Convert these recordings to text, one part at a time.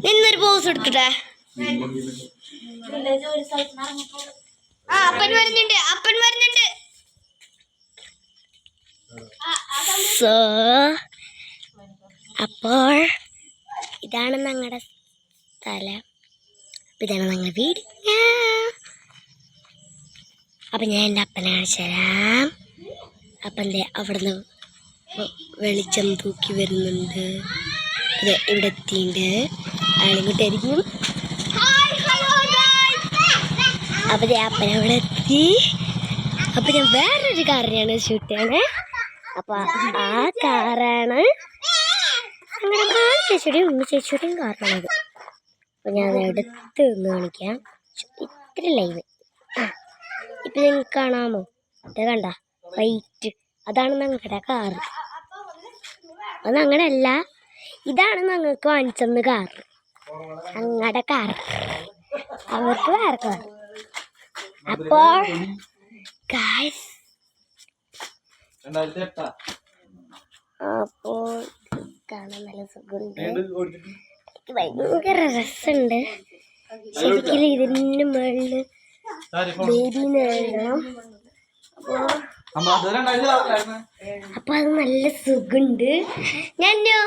നിന്നൊരു പോസ് എടുക്കട്ടെ. അപ്പൻ വരുന്നുണ്ട്. സോ അപ്പോൾ ഇതാണ് ഞങ്ങളുടെ സ്ഥലം, ഇതാണ് ഞങ്ങളുടെ വീട്. അപ്പം ഞാൻ എൻ്റെ അപ്പനെ കാണിച്ചു തരാം. അപ്പൻ്റെ അവിടുന്ന് വെളിച്ചം തൂക്കി വരുന്നുണ്ട്. ഇത് ഇവിടെ എത്തിയിട്ടുണ്ട്. അയാളിങ്ങോട്ടായിരിക്കും. അപ്പം അപ്പൻ അവിടെ എത്തി. അപ്പം ഞാൻ വേറൊരു കാറിനാണ് ഷൂട്ട് ചെയ്യണേ. അപ്പം ആ കാറാണ് ഞങ്ങളുടെ ചേച്ചിയുടെയും ഉമ്മ ചേച്ചിയുടെയും കാറാണത്. അപ്പം ഞാൻ അത് എടുത്ത് നിന്ന് കാണിക്കാം. ഇത്ര ലൈവ് ഇപ്പം നിങ്ങൾക്ക് കാണാമോ? ഇത് കണ്ട വൈറ്റ്, അതാണ് ഞങ്ങളുടെ കാറ്. അത് ഞങ്ങളുടെ അല്ല, ഇതാണ് ഞങ്ങൾക്ക് വാങ്ങിച്ചെന്ന് കാറ്. ഞങ്ങളുടെ കാറ് അവർക്ക് വേറെ കാർ. അപ്പോൾ ഗായ്സ്, അപ്പോൾ കാണാൻ നല്ല സുഖമുണ്ട്. എനിക്ക് ഭയങ്കര രസമുണ്ട്. ശരിക്കും ഇതിന് മുകളിൽ ബേബീനെ എഴുതണം. അപ്പൊ അത് നല്ല സുഖമുണ്ട്. ഞാനോ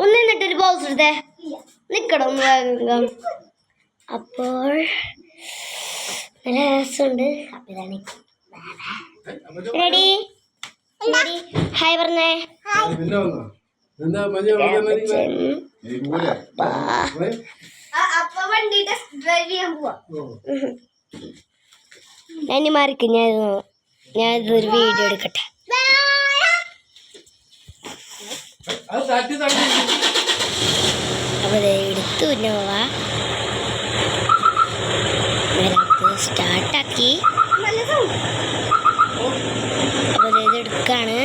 ഒന്ന് നിന്നിട്ടൊരു പൗസ് എടുത്തേ, നിക്കണം വേഗം. അപ്പോൾ നല്ല രസമുണ്ട്. അപ്പൊ ഇതാണ് റെഡി. ഹായ് പറഞ്ഞേ. ഞാൻ മാറിക്ക്, ഞാനിതൊരു വീഡിയോ എടുക്കട്ടെ. അപ്പൊ എടുത്തു പോവാ, സ്റ്റാർട്ടാക്കി. അപ്പൊ ഇത് എടുക്കാണ്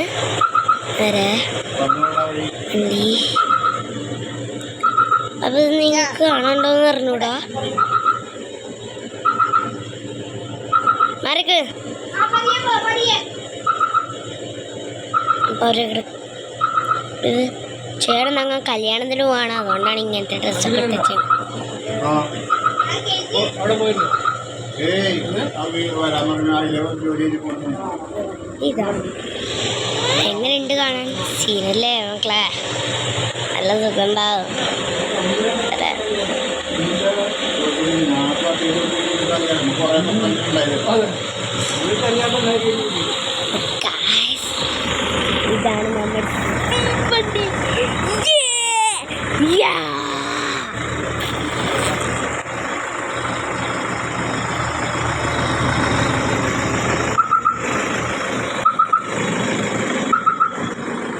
വരെ വണ്ടി. അപ്പൊ ഇത് നിങ്ങൾക്ക് കാണണ്ടോന്ന് അറിഞ്ഞൂടാ. മരക്ക് അപ്പൊ ഇത് ചേട്ടൻ ഞങ്ങൾ കല്യാണത്തിന് പോവാണ്, അതുകൊണ്ടാണ് ഇങ്ങനത്തെ ഡ്രസ്സൊക്കെ ഇട്ടിച്ച്. ഇതാണ് എങ്ങനെയുണ്ട് കാണാൻ? സീനല്ലേ മക്കളെ, നല്ല സുഖമുണ്ടാവും. ഇതാണ് നമ്മുടെ